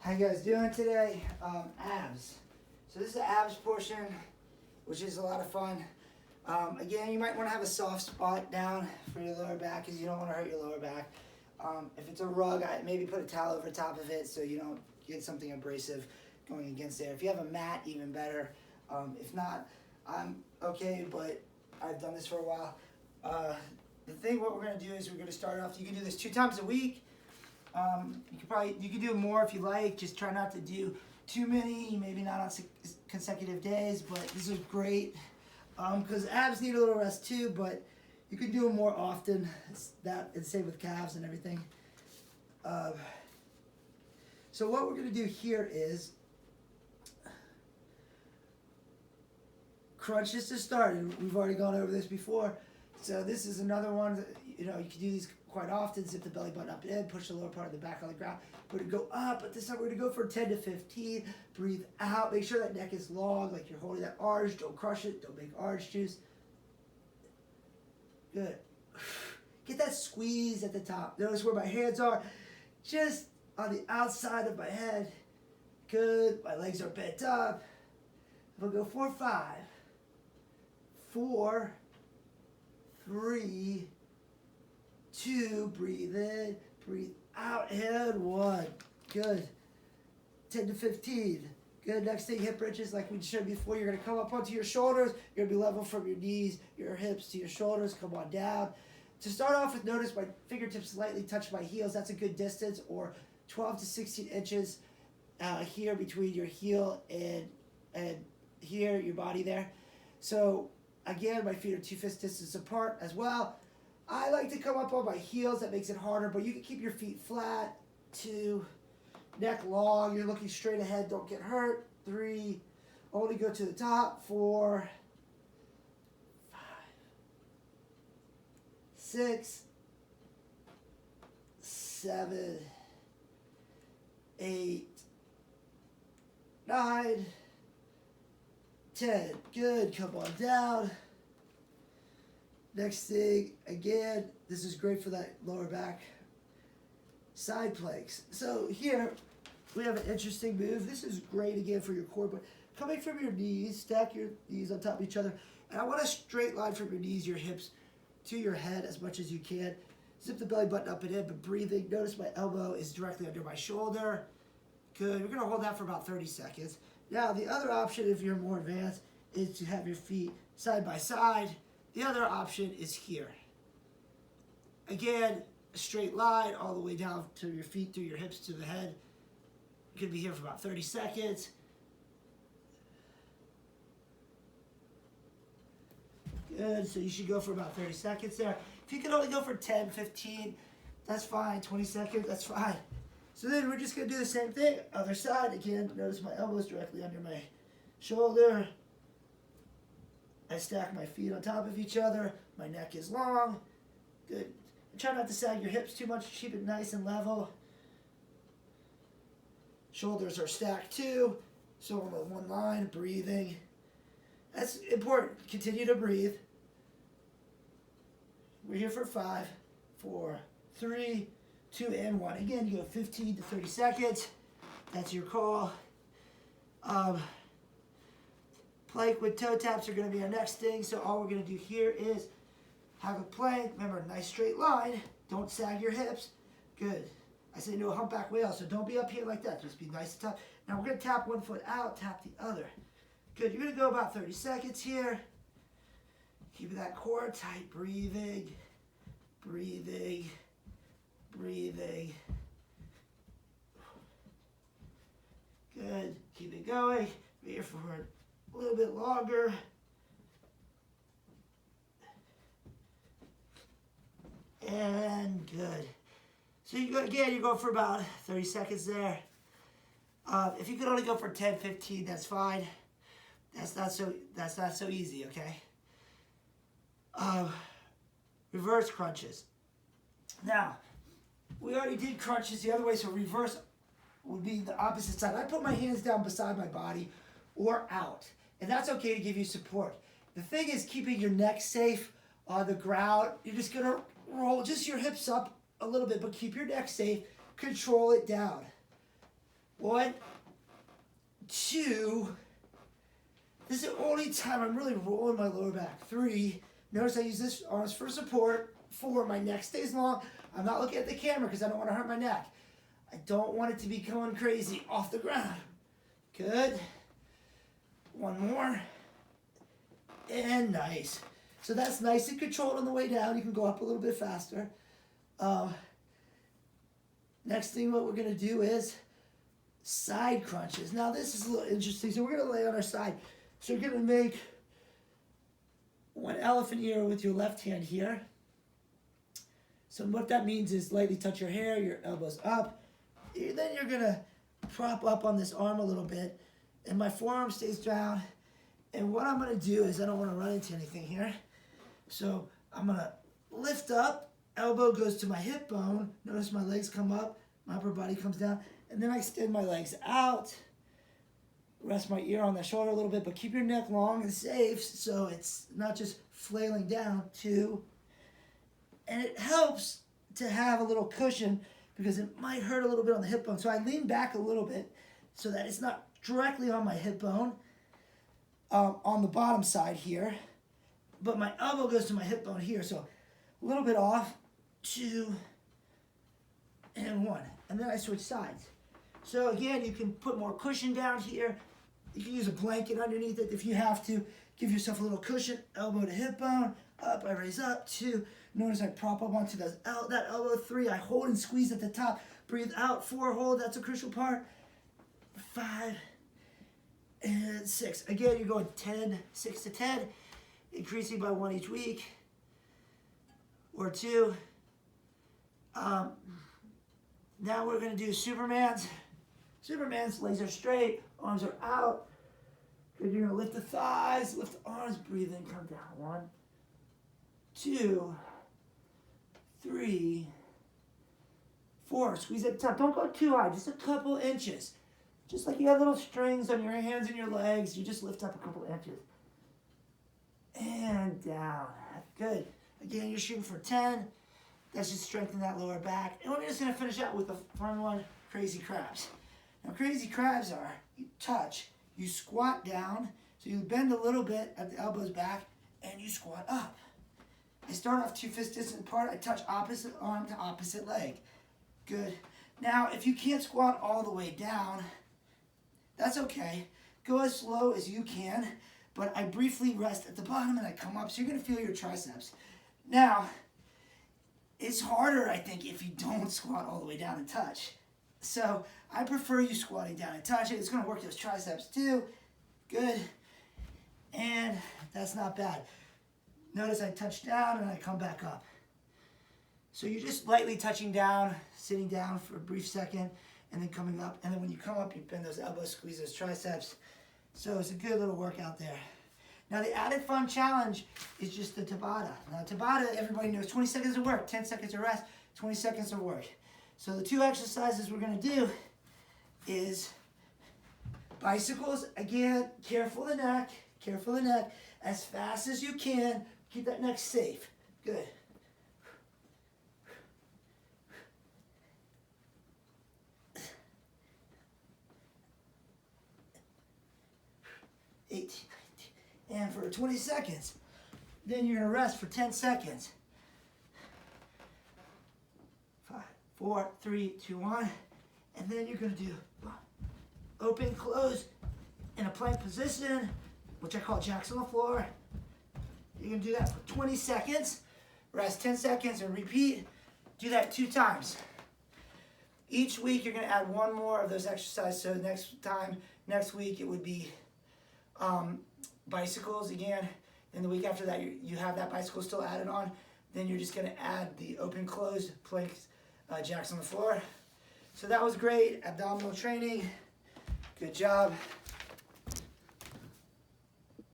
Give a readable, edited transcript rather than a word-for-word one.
How you guys doing today? Abs. So this is the abs portion, which is a lot of fun. Again, you might want to have a soft spot down for your lower back because you don't want to hurt your lower back. If it's a rug, maybe put a towel over top of it so you don't get something abrasive going against there. If you have a mat, even better. If not, I'm okay, but I've done this for a while. What we're going to do is we're going to start off, you can do this 2 times a week. You can do more if you like. Just try not to do too many, maybe not on consecutive days, but this is great because abs need a little rest too, but you can do them more often. It's same with calves and everything. So what we're going to do here is crunches to start, and we've already gone over this before. So this is another one that, you can do these quite often. Zip the belly button up in, push the lower part of the back on the ground. We're going to go up, but this time we're going to go for 10 to 15. Breathe out. Make sure that neck is long, like you're holding that arch. Don't crush it. Don't make arch juice. Good. Get that squeeze at the top. Notice where my hands are, just on the outside of my head. Good. My legs are bent up. We'll go 4, 5, 4, 3, 2, breathe in, breathe out, and 1. Good. 10 to 15. Good. Next thing, hip bridges, like we showed before. You're going to come up onto your shoulders. You're going to be level from your knees, your hips to your shoulders. Come on down. To start off with, notice my fingertips slightly touch my heels. That's a good distance, or 12 to 16 inches here between your heel and here, your body there. So again, my feet are 2 fist distance apart as well. I like to come up on my heels. That makes it harder, but you can keep your feet flat. 2, neck long. You're looking straight ahead. Don't get hurt. 3, only go to the top. 4, 5, 6, 7, 8, 9, 10. Good. Come on down. Next thing, again, this is great for that lower back. Side planks. So here, we have an interesting move. This is great, again, for your core, but coming from your knees, stack your knees on top of each other. And I want a straight line from your knees, your hips, to your head as much as you can. Zip the belly button up and in, but breathing. Notice my elbow is directly under my shoulder. Good. We're going to hold that for about 30 seconds. Now, the other option, if you're more advanced, is to have your feet side by side. The other option is here. Again, a straight line all the way down to your feet, through your hips to the head. You could be here for about 30 seconds. Good, so you should go for about 30 seconds there. If you can only go for 10, 15, that's fine. 20 seconds, that's fine. So then we're just gonna do the same thing. Other side, again, notice my elbows directly under my shoulder. I stack my feet on top of each other. My neck is long. Good. And try not to sag your hips too much. Keep it nice and level. Shoulders are stacked too. So on one line, breathing. That's important. Continue to breathe. We're here for 5, 4, 3, 2, and 1. Again, you go 15 to 30 seconds. That's your call. Plank with toe taps are going to be our next thing. So all we're going to do here is have a plank. Remember, a nice straight line. Don't sag your hips. Good. I say no humpback whale, so don't be up here like that. Just be nice and tough. Now we're going to tap one foot out, tap the other. Good. You're going to go about 30 seconds here. Keep that core tight. Breathing. Breathing. Breathing. Good. Keep it going. Be here for a little bit longer. And good. So you go again, you go for about 30 seconds there. If you could only go for 10, 15, that's fine. That's not so easy, okay? Reverse crunches. Now, we already did crunches the other way, so reverse would be the opposite side. I put my hands down beside my body or out. And that's okay to give you support. The thing is keeping your neck safe on the ground. You're just going to roll just your hips up a little bit, but keep your neck safe. Control it down. 1, 2. This is the only time I'm really rolling my lower back. 3. Notice I use this arms for support. 4. My neck stays long. I'm not looking at the camera because I don't want to hurt my neck. I don't want it to be going crazy off the ground. Good. 1 more. And nice. So that's nice and controlled on the way down. You can go up a little bit faster. Next thing what we're going to do is side crunches. Now this is a little interesting. So we're going to lay on our side. So you're going to make one elephant ear with your left hand here. So what that means is lightly touch your hair, your elbows up. Then you're going to prop up on this arm a little bit. And my forearm stays down. And what I'm going to do is, I don't want to run into anything here. So I'm going to lift up. Elbow goes to my hip bone. Notice my legs come up. My upper body comes down. And then I extend my legs out. Rest my ear on the shoulder a little bit. But keep your neck long and safe so it's not just flailing down. 2. And it helps to have a little cushion because it might hurt a little bit on the hip bone. So I lean back a little bit so that it's not directly on my hip bone on the bottom side here. But my elbow goes to my hip bone here. So a little bit off. 2 and 1. And then I switch sides. So again, you can put more cushion down here. You can use a blanket underneath it if you have to. Give yourself a little cushion. Elbow to hip bone. Up, I raise up. 2. Notice I prop up onto that elbow. 3, I hold and squeeze at the top. Breathe out. 4, hold. That's a crucial part. 5 and 6. Again, you're going 10, 6 to 10. Increasing by 1 each week. Or 2. Now we're going to do Superman's. Superman's legs are straight. Arms are out. Good, you're going to lift the thighs. Lift the arms. Breathe in. Come down. 1, 2, 3, 4. Squeeze at the top. Don't go too high. Just a couple inches. Just like you have little strings on your hands and your legs. You just lift up a couple inches. And down. Good. Again, you're shooting for 10. That's just strengthen that lower back. And we're just going to finish out with the fun one, crazy crabs. Now, crazy crabs are, you touch, you squat down, so you bend a little bit at the elbows back, and you squat up. I start off 2 fist distance apart. I touch opposite arm to opposite leg. Good. Now, if you can't squat all the way down, that's okay. Go as slow as you can, but I briefly rest at the bottom and I come up, so you're going to feel your triceps. Now, it's harder, I think, if you don't squat all the way down and touch. So I prefer you squatting down and touching. It's going to work those triceps too. Good. And that's not bad. Notice I touch down and I come back up. So you're just lightly touching down, sitting down for a brief second, and then coming up. And then when you come up, you bend those elbows, squeeze those triceps. So it's a good little workout there. Now the added fun challenge is just the Tabata. Now Tabata, everybody knows 20 seconds of work, 10 seconds of rest, 20 seconds of work. So the 2 exercises we're going to do is bicycles. Again, careful the neck, as fast as you can. Keep that neck safe. Good. And for 20 seconds. Then you're going to rest for 10 seconds. 5, 4, 3, 2, 1. And then you're going to do open, close in a plank position, which I call jacks on the floor. You're going to do that for 20 seconds. Rest 10 seconds and repeat. Do that 2 times. Each week you're going to add 1 more of those exercises. So next week it would be bicycles again. And the week after that, you have that bicycle still added on. Then you're just going to add the open, closed planks, jacks on the floor. So that was great. Abdominal training. Good job.